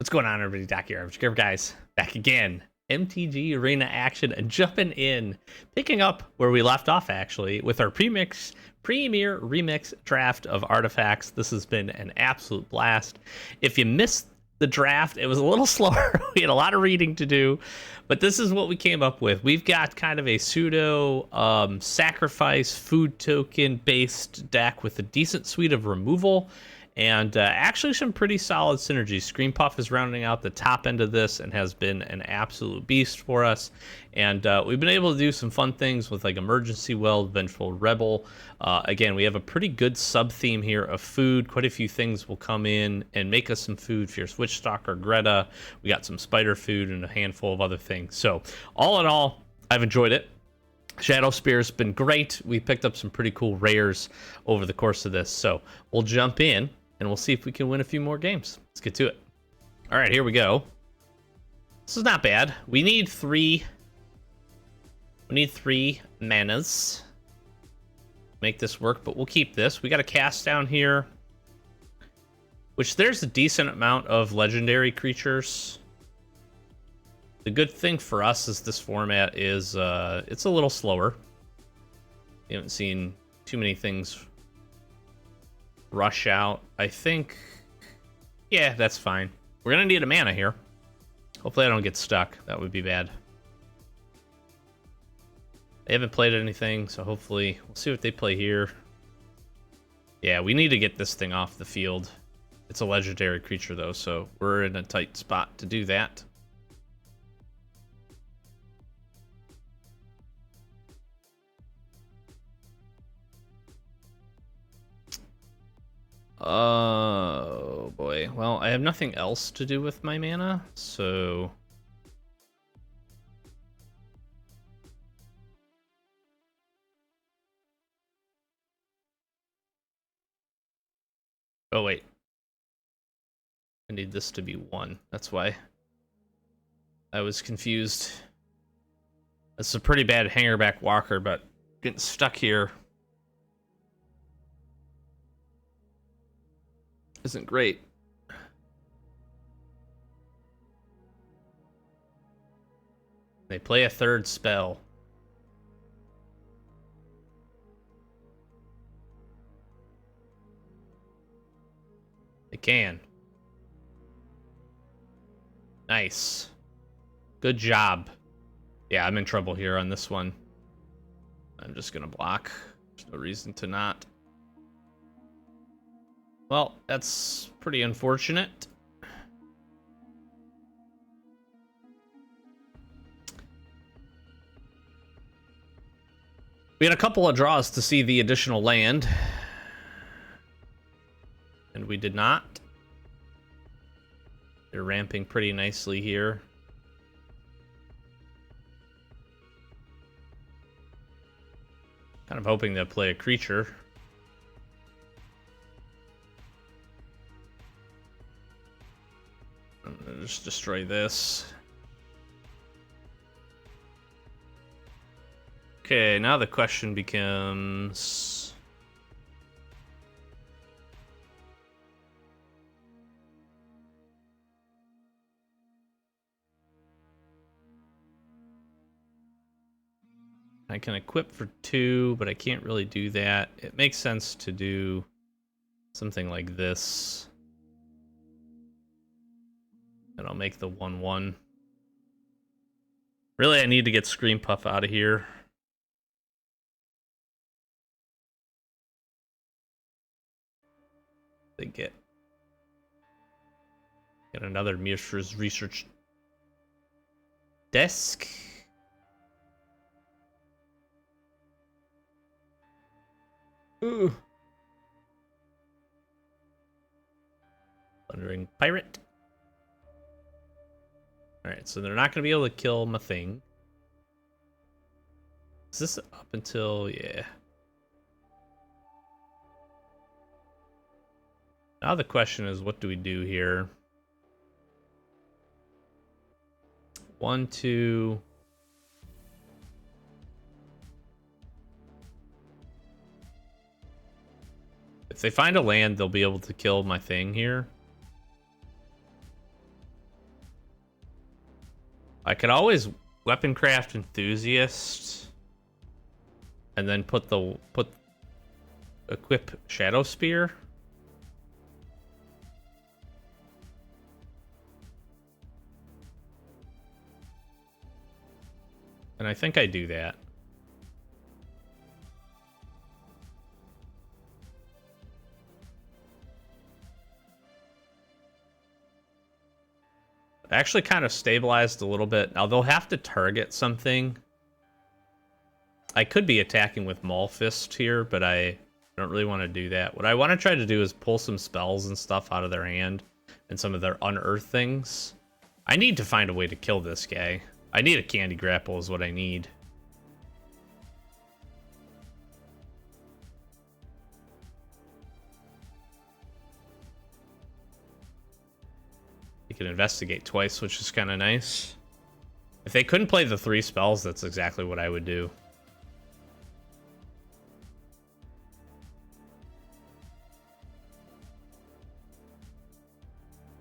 What's going on, everybody? Doc here, Average guys, back again. MTG Arena action and jumping in, picking up where we left off actually with our premier remix draft of artifacts. This has been an absolute blast. If you missed the draft, it was a little slower. We had a lot of reading to do, but this is what we came up with. We've got kind of a pseudo sacrifice food token based deck with a decent suite of removal. And actually some pretty solid synergies. Screen Puff is rounding out the top end of this and has been an absolute beast for us. And we've been able to do some fun things with like Emergency Weld, Vengeful Rebel. Again, we have a pretty good sub-theme here of food. Quite a few things will come in and make us some food. Fierce Witchstalker, Greta. We got some spider food and a handful of other things. So all in all, I've enjoyed it. Shadow Spear's been great. We picked up some pretty cool rares over the course of this. So we'll jump in and we'll see if we can win a few more games. Let's get to it. All right, here we go. This is not bad. We need three manas. Make this work, but we'll keep this. We got a cast down here, which there's a decent amount of legendary creatures. The good thing for us is this format is it's a little slower. We haven't seen too many things rush out. I think, yeah, that's fine. We're gonna need a mana here. Hopefully I don't get stuck. That would be bad. They haven't played anything, so hopefully we'll see what they play here. Yeah, we need to get this thing off the field. It's a legendary creature though, so we're in a tight spot to do that. Oh boy. Well, I have nothing else to do with my mana, so oh wait. I need this to be 1. That's why I was confused. That's a pretty bad hangerback walker, but getting stuck here isn't great. They play a third spell. They can. Nice. Good job. Yeah, I'm in trouble here on this one. I'm just gonna block. There's no reason to not. Well, that's pretty unfortunate. We had a couple of draws to see the additional land, and we did not. They're ramping pretty nicely here. Kind of hoping they'll play a creature. I'm gonna just destroy this. Okay, now the question becomes... I can equip for 2, but I can't really do that. It makes sense to do something like this. And I'll make the 1/1. Really, I need to get Screen Puff out of here. They get another Mishra's research desk. Ooh. Thundering Pirate. Alright, so they're not going to be able to kill my thing. Is this up until... yeah. Now the question is, what do we do here? 1, 2... If they find a land, they'll be able to kill my thing here. I could always weaponcraft enthusiast and then equip Shadow Spear. And I think I do that. Actually kind of stabilized a little bit. Now they'll have to target something. I could be attacking with Maul Fist here, but I don't really want to do that. What I want to try to do is pull some spells and stuff out of their hand and some of their unearthed things. I need to find a way to kill this guy. I need a candy grapple is what I need. You can investigate twice, which is kind of nice. If they couldn't play the 3 spells, that's exactly what I would do.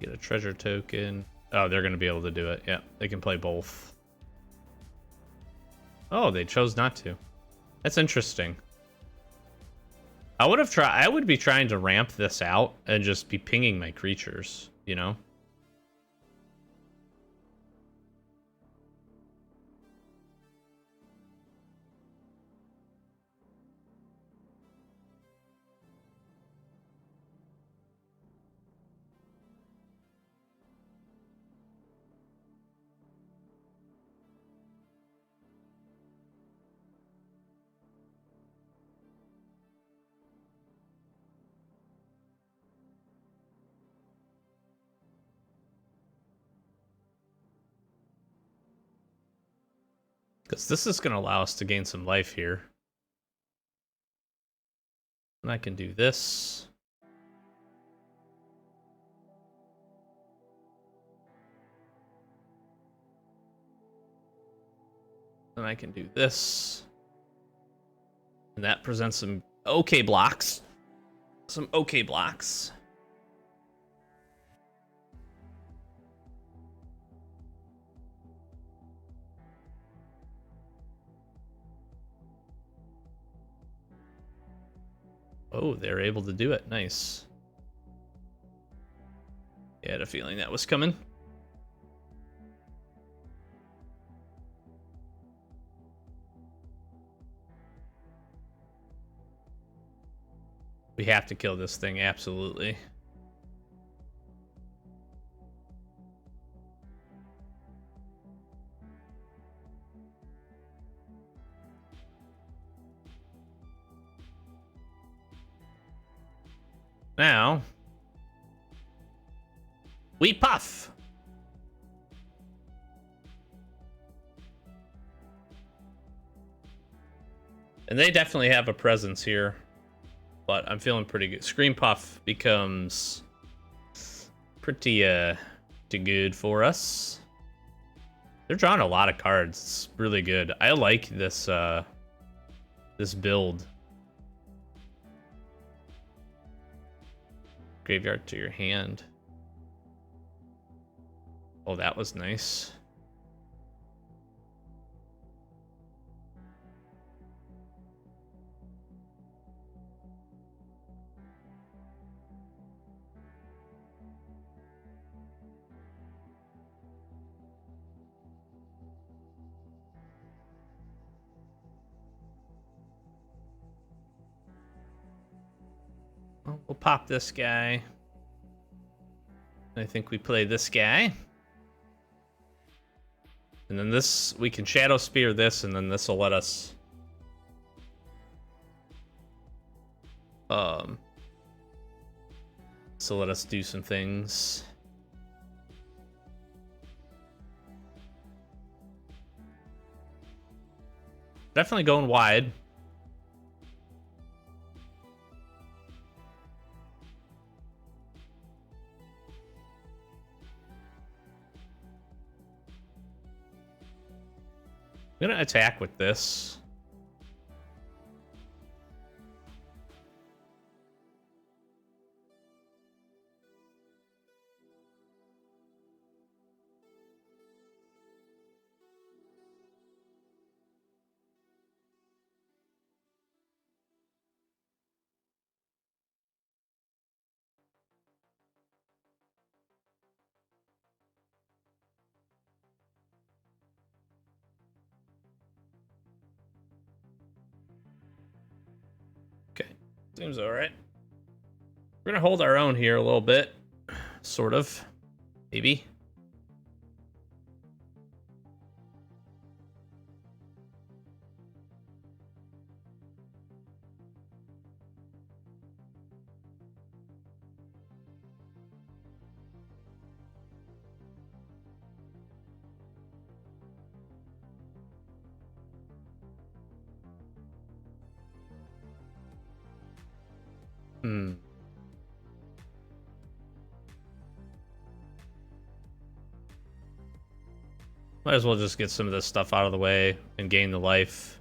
Get a treasure token. Oh, they're going to be able to do it. Yeah, they can play both. Oh, they chose not to. That's interesting. I would be trying to ramp this out and just be pinging my creatures, you know? Because this is going to allow us to gain some life here. And I can do this. And I can do this. And that presents some okay blocks. Some okay blocks. Oh, they're able to do it. Nice. I had a feeling that was coming. We have to kill this thing, absolutely. Now, we puff. And they definitely have a presence here, but I'm feeling pretty good. Scream Puff becomes pretty good for us. They're drawing a lot of cards. It's really good. I like this this build. Graveyard to your hand. Oh, that was nice. We'll pop this guy. I think we play this guy. And then this, we can Shadow Spear this, and then this will let us... So let us do some things. Definitely going wide. I'm gonna attack with this. Seems alright. We're gonna hold our own here a little bit. Sort of. Maybe. Might as well just get some of this stuff out of the way and gain the life.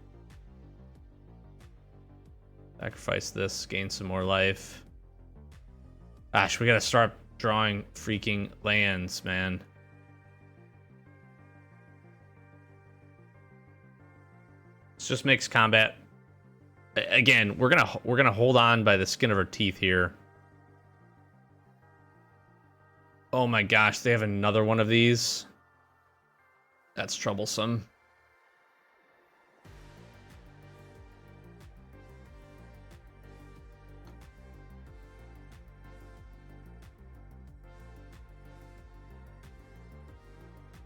Sacrifice this, gain some more life. Gosh, we gotta start drawing freaking lands, man. This just makes combat. Again, we're gonna hold on by the skin of our teeth here. Oh my gosh, they have another one of these. That's troublesome.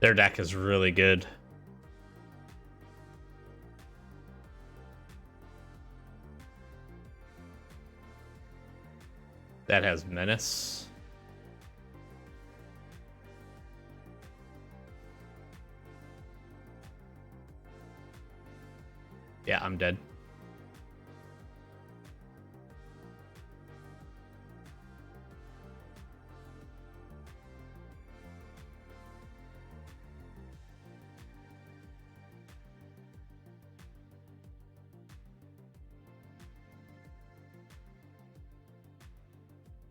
Their deck is really good. That has Menace. Yeah, I'm dead.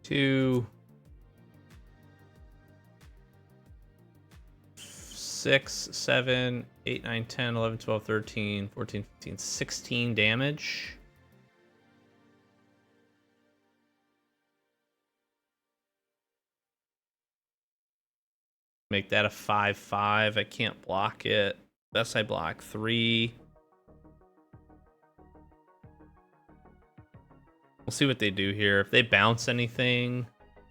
Two, 6, 7, 8, 9, 10, 11, 12, 13, 14, 15, 16 damage. Make that a 5/5. I can't block it. Best I block 3. We'll see what they do here. If they bounce anything,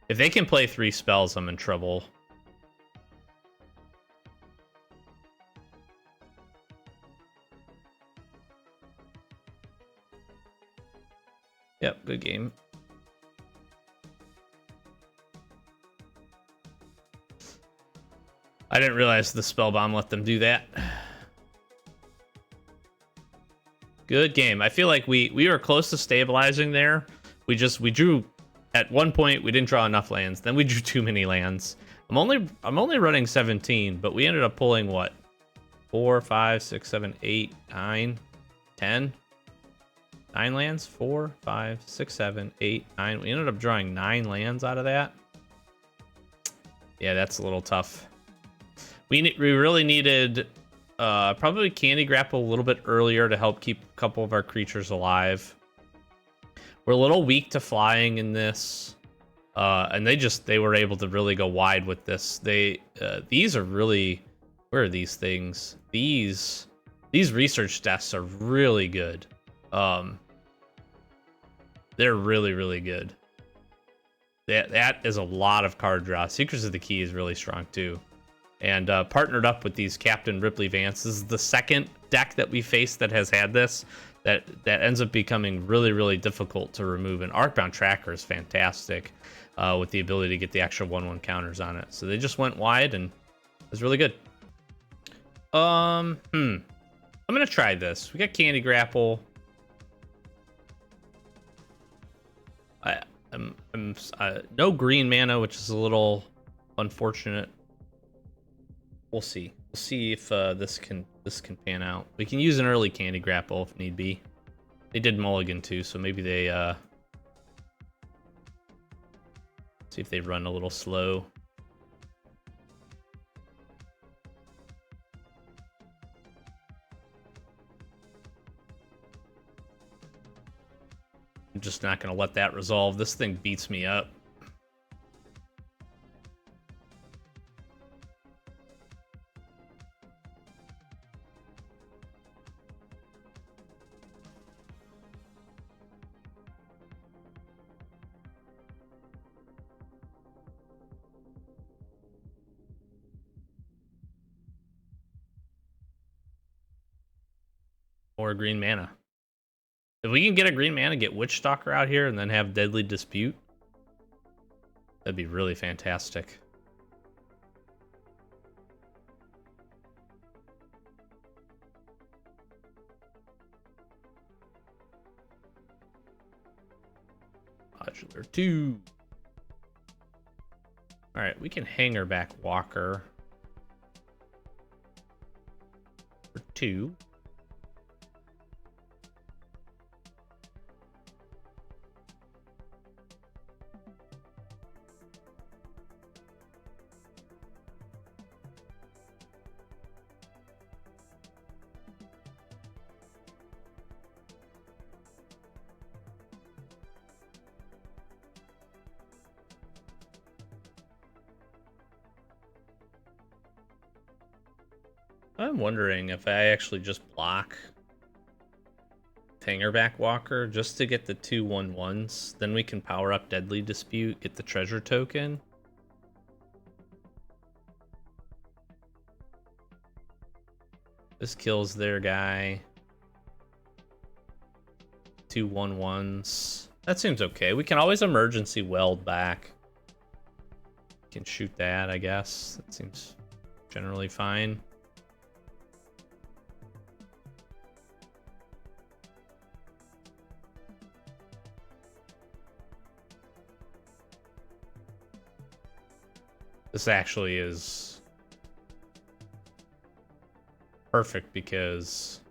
if they can play 3 spells, I'm in trouble. Yep, good game. I didn't realize the spell bomb let them do that. Good game. I feel like we were close to stabilizing there. We drew at one point. We didn't draw enough lands. Then we drew too many lands. I'm only running 17, but we ended up pulling what? 4, 5, 6, 7, 8, 9, 10. 9 lands? 4, 5, 6, 7, 8, 9. We ended up drawing 9 lands out of that. Yeah, that's a little tough. We really needed probably Candy Grapple a little bit earlier to help keep a couple of our creatures alive. We're a little weak to flying in this, and they were able to really go wide with this. These are really, where are these things? These research desks are really good. They're really good. That is a lot of card draw. Secrets of the Key is really strong too. And partnered up with these Captain Ripley Vance. This is the second deck that we faced that has had this. That ends up becoming really difficult to remove. And Arcbound Tracker is fantastic with the ability to get the extra 1/1 counters on it. So they just went wide and it was really good. I'm gonna try this. We got Candy Grapple. No green mana, which is a little unfortunate. We'll see. We'll see if this can pan out. We can use an early Candy Grapple if need be. They did mulligan too, so maybe they see if they run a little slow. I'm just not gonna let that resolve. This thing beats me up. More green mana. If we can get a green mana, get Witchstalker out here, and then have Deadly Dispute, that'd be really fantastic. Modular 2. Alright, we can hanger back Walker for 2. I'm wondering if I actually just block Hangerback Walker just to get the 2/1/1s. Then we can power up Deadly Dispute, get the treasure token. This kills their guy. 2/1/1s. That seems okay. We can always emergency weld back. We can shoot that, I guess. That seems generally fine. This actually is perfect because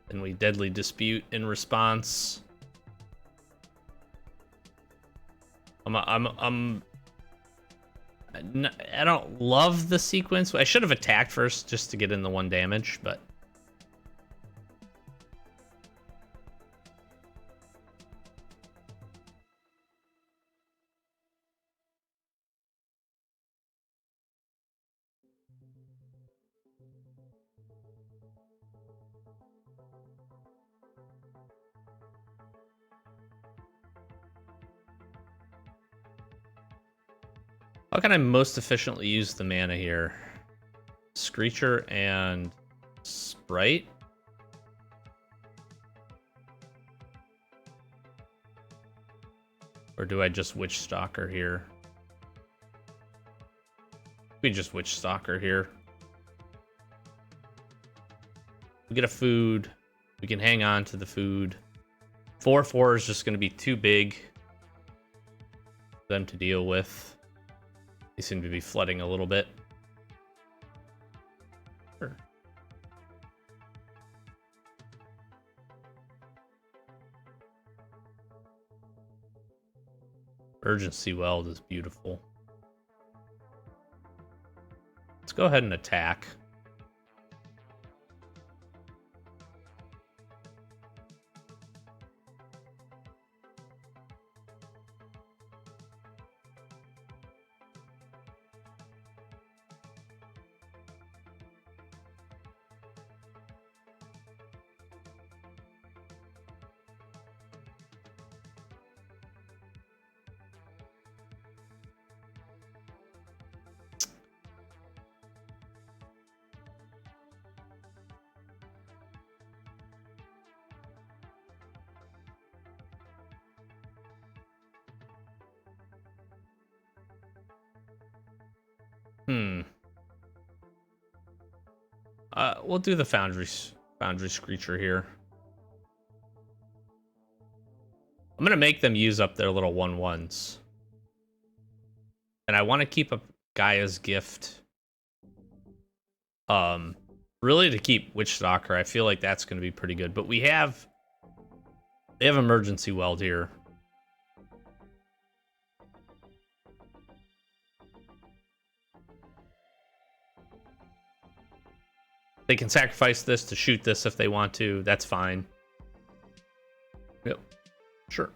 then we Deadly Dispute in response. I don't love the sequence. I should have attacked first just to get in the 1 damage, but how can I most efficiently use the mana here? Screecher and Sprite? Or do I just Witchstalker here? We just Witchstalker here. We get a food. We can hang on to the food. 4/4 is just going to be too big for them to deal with. They seem to be flooding a little bit. Sure. Urgency Weld is beautiful. Let's go ahead and attack. We'll do the Foundry Screecher here. I'm gonna make them use up their little 1/1s. And I want to keep a Gaia's Gift. Really to keep Witchstalker. I feel like that's gonna be pretty good. But they have Emergency Weld here. They can sacrifice this to shoot this if they want to. That's fine. Yep. Sure.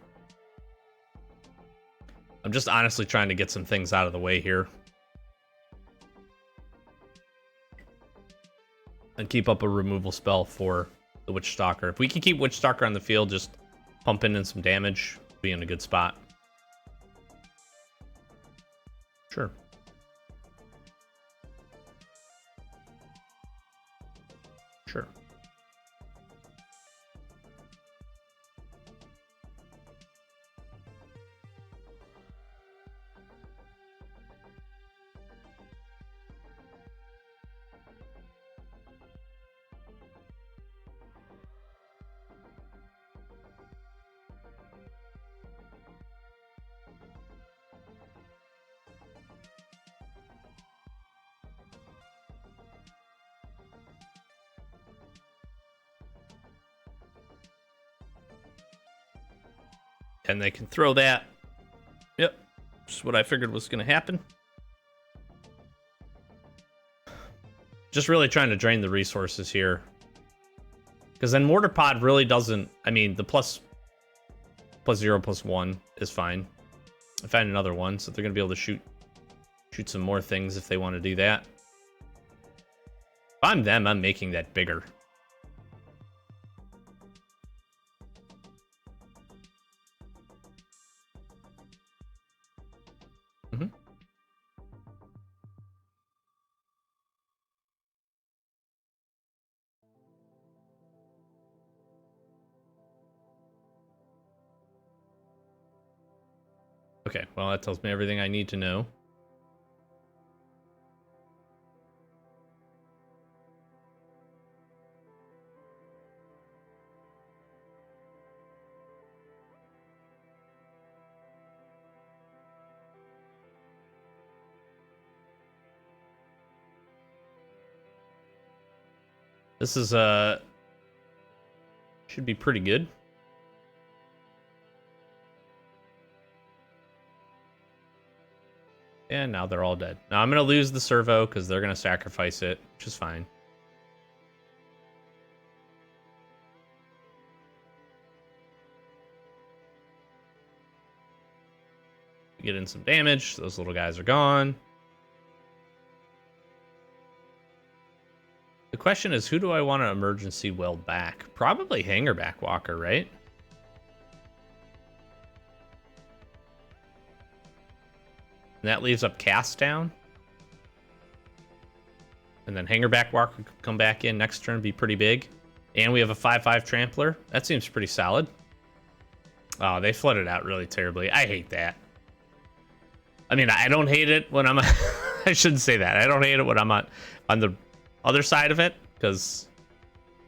I'm just honestly trying to get some things out of the way here. And keep up a removal spell for the Witchstalker. If we can keep Witchstalker on the field, just pumping in some damage, be in a good spot. Sure. Sure. And they can throw that. Yep. Just what I figured was going to happen. Just really trying to drain the resources here. Because then Mortar Pod really doesn't... I mean, the plus 0, +1 is fine. I find another one, so they're going to be able to shoot some more things if they want to do that. If I'm them, I'm making that bigger. Okay, well, that tells me everything I need to know. This is, should be pretty good. And now they're all dead. Now I'm going to lose the servo because they're going to sacrifice it, which is fine. Get in some damage. Those little guys are gone. The question is, who do I want to emergency weld back? Probably Hangerback Walker, right? And that leaves up Cast Down. And then Hangerback Walker could come back in next turn, be pretty big. And we have a 5/5 Trampler. That seems pretty solid. Oh, they flooded out really terribly. I hate that. I mean, I don't hate it when I'm... I shouldn't say that. I don't hate it when I'm on the other side of it. Because,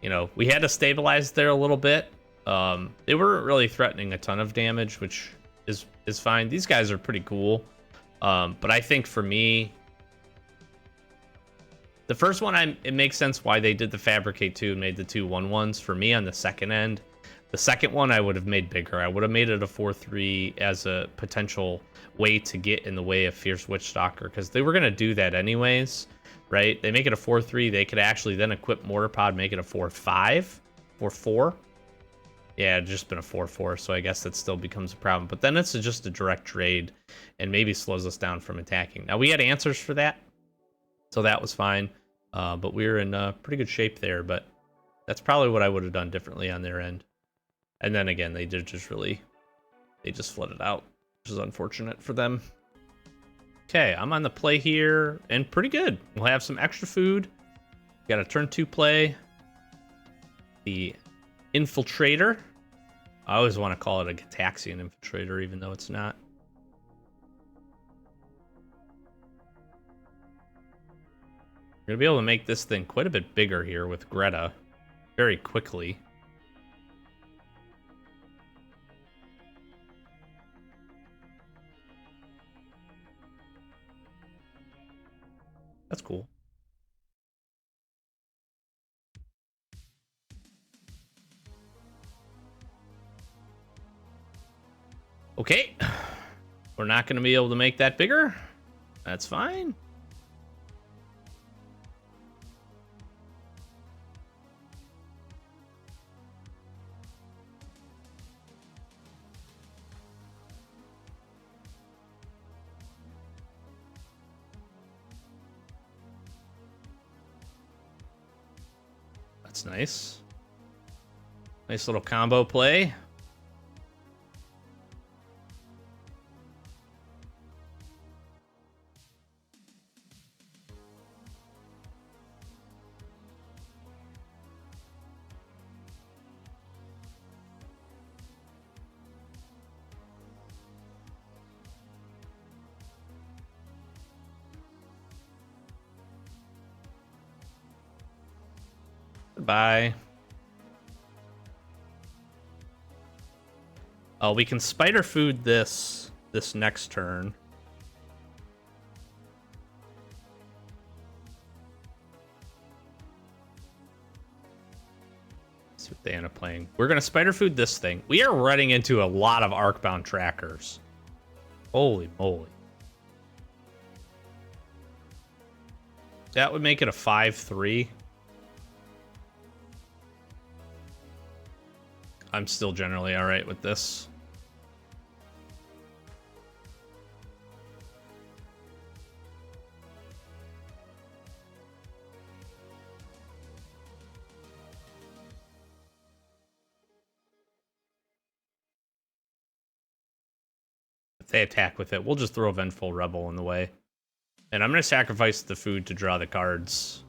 you know, we had to stabilize there a little bit. They weren't really threatening a ton of damage, which is fine. These guys are pretty cool. But I think for me, the first one, it makes sense why they did the Fabricate 2 and made the 2 1/1s. For me on the second end, the second one I would have made bigger. I would have made it a 4/3 as a potential way to get in the way of Fierce Witchstalker, because they were going to do that anyways, right? They make it a 4/3. They could actually then equip Mortar Pod, make it a 4/5, 4/4. Yeah, it'd just been a 4/4, so I guess that still becomes a problem. But then it's just a direct trade and maybe slows us down from attacking. Now, we had answers for that, so that was fine. But we were in pretty good shape there, but that's probably what I would have done differently on their end. And then again, they just flooded out, which is unfortunate for them. Okay, I'm on the play here, and pretty good. We'll have some extra food. Got a turn 2 play. The Infiltrator. I always want to call it a Gataxian Infiltrator, even though it's not. We're going to be able to make this thing quite a bit bigger here with Greta very quickly. That's cool. Okay. We're not going to be able to make that bigger. That's fine. That's nice. Nice little combo play. Goodbye. Oh, we can spider food this next turn. Let's see what they end up playing. We're gonna spider food this thing. We are running into a lot of Arcbound trackers. Holy moly. That would make it a 5-3. I'm still generally alright with this. If they attack with it, we'll just throw a Vengeful Rebel in the way. And I'm going to sacrifice the food to draw the cards.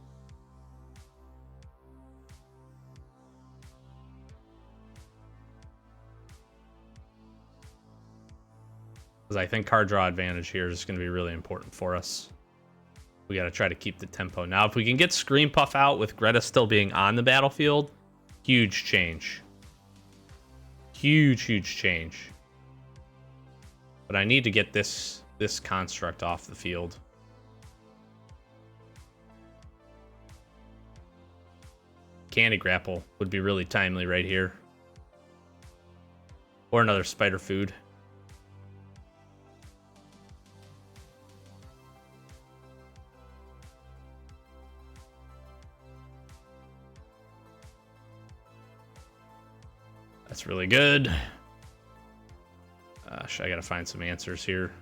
Because I think card draw advantage here is going to be really important for us. We got to try to keep the tempo. Now, if we can get Scream Puff out with Greta still being on the battlefield, huge change. Huge, huge change. But I need to get this construct off the field. Candy Grapple would be really timely right here. Or another spider food. That's really good. Gosh, I gotta find some answers here.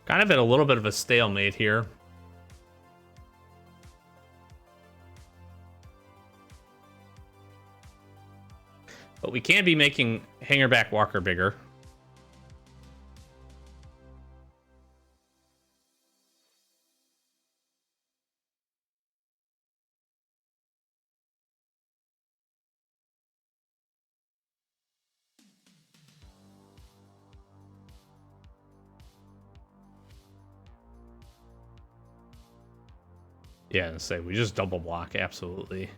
Kind of at a little bit of a stalemate here. But we can be making Hangerback Walker bigger. Yeah, and say we just double block, absolutely.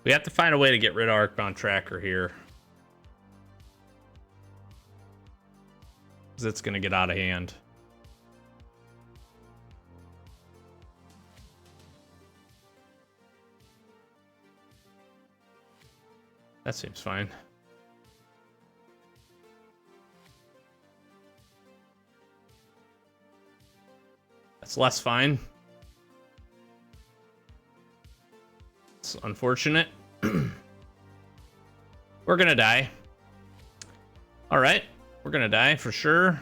We have to find a way to get rid of Arcbound Tracker here. Because it's going to get out of hand. That seems fine. That's less fine. It's unfortunate. We're gonna die. Alright, we're gonna die for sure.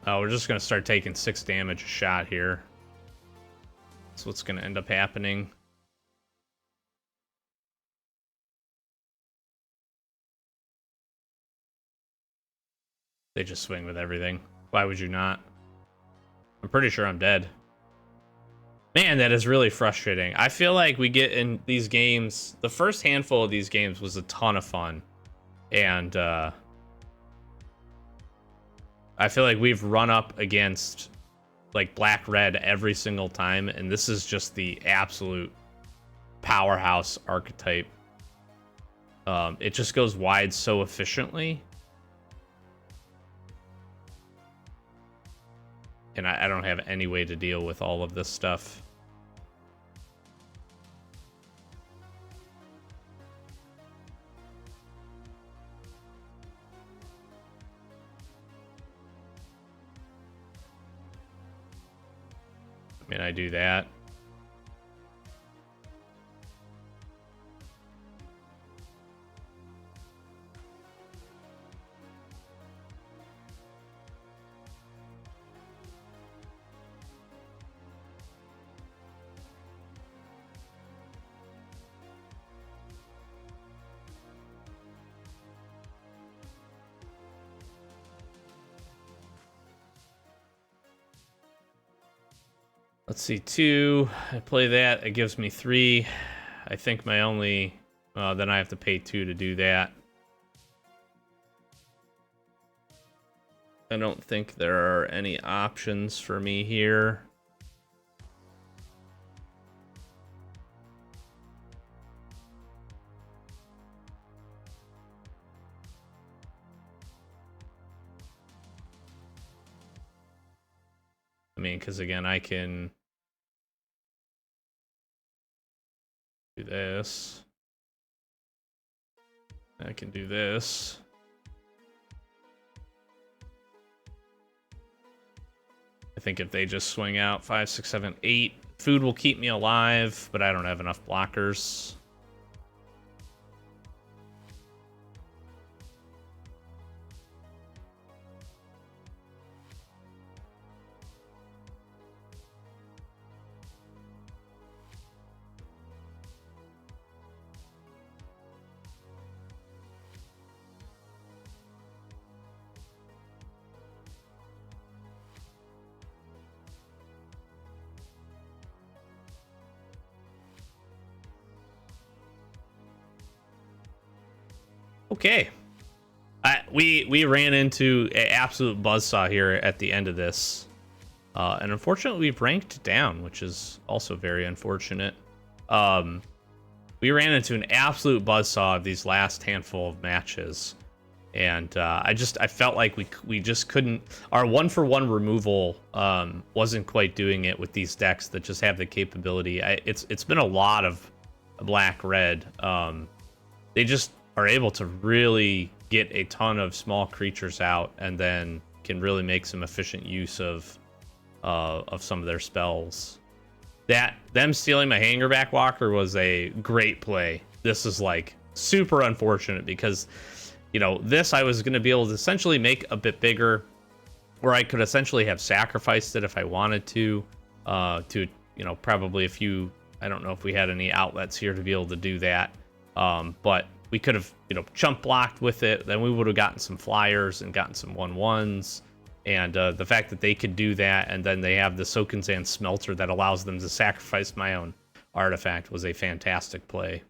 Oh, we're just going to start taking 6 damage a shot here. That's what's going to end up happening. They just swing with everything. Why would you not? I'm pretty sure I'm dead. Man, that is really frustrating. I feel like we get in these games, the first handful of these games was a ton of fun. And I feel like we've run up against like black red every single time, and this is just the absolute powerhouse archetype. It just goes wide so efficiently. And I don't have any way to deal with all of this stuff. I mean, I do that. Let's see, 2. I play that. It gives me 3. I think my only... then I have to pay 2 to do that. I don't think there are any options for me here. I mean, because again, I can do this. I can do this. I think if they just swing out 5, 6, 7, 8, food will keep me alive, but I don't have enough blockers. Okay. We ran into an absolute buzzsaw here at the end of this. And unfortunately, we've ranked down, which is also very unfortunate. We ran into an absolute buzzsaw of these last handful of matches. And I felt like we just couldn't... Our 1-for-1 removal wasn't quite doing it with these decks that just have the capability. It's been a lot of black-red. They just are able to really get a ton of small creatures out and then can really make some efficient use of some of their spells. Them stealing my Hangerback Walker was a great play. This is like super unfortunate because, you know, this I was going to be able to essentially make a bit bigger, where I could essentially have sacrificed it if I wanted to, you know, probably a few, I don't know if we had any outlets here to be able to do that. But we could have, you know, chump blocked with it. Then we would have gotten some flyers and gotten some 1/1s. And the fact that they could do that, and then they have the Sokinzan Smelter that allows them to sacrifice my own artifact, was a fantastic play.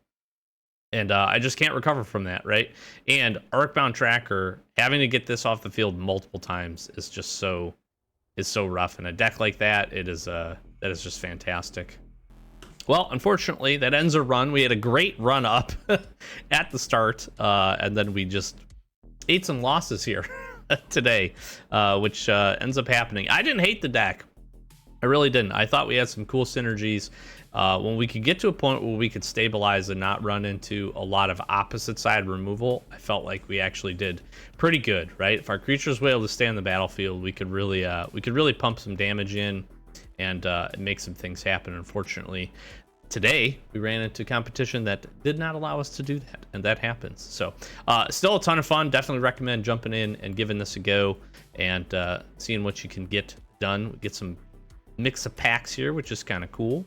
And I just can't recover from that, right? And Arcbound Tracker, having to get this off the field multiple times is just so rough. And a deck like that, that is just fantastic. Well, unfortunately, that ends a run. We had a great run up at the start, and then we just ate some losses here today, which ends up happening. I didn't hate the deck. I really didn't. I thought we had some cool synergies. When we could get to a point where we could stabilize and not run into a lot of opposite side removal, I felt like we actually did pretty good, right? If our creatures were able to stay on the battlefield, we could really pump some damage in and make some things happen. Unfortunately, today we ran into competition that did not allow us to do that, and that happens. So still a ton of fun. Definitely recommend jumping in and giving this a go and seeing what you can get done. We get some mix of packs here, which is kind of cool.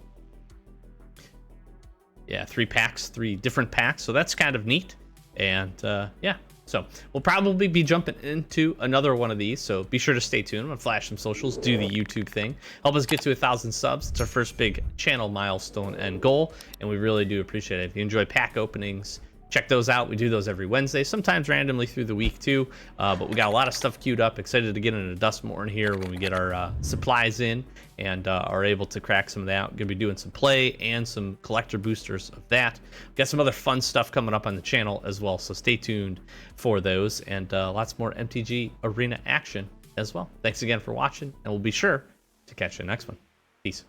Yeah, 3 packs, 3 different packs, so that's kind of neat. And yeah, So we'll probably be jumping into another one of these. So be sure to stay tuned. I'm gonna flash some socials, do the YouTube thing, help us get to 1,000 subs. It's our first big channel milestone and goal, and we really do appreciate it. If you enjoy pack openings, check those out. We do those every Wednesday, sometimes randomly through the week too. But we got a lot of stuff queued up. Excited to get into Dustmorn here when we get our supplies in and are able to crack some of that. Gonna be doing some play and some collector boosters of that. We got some other fun stuff coming up on the channel as well, so stay tuned for those, and lots more MTG Arena action as well. Thanks again for watching, and we'll be sure to catch you next one. Peace.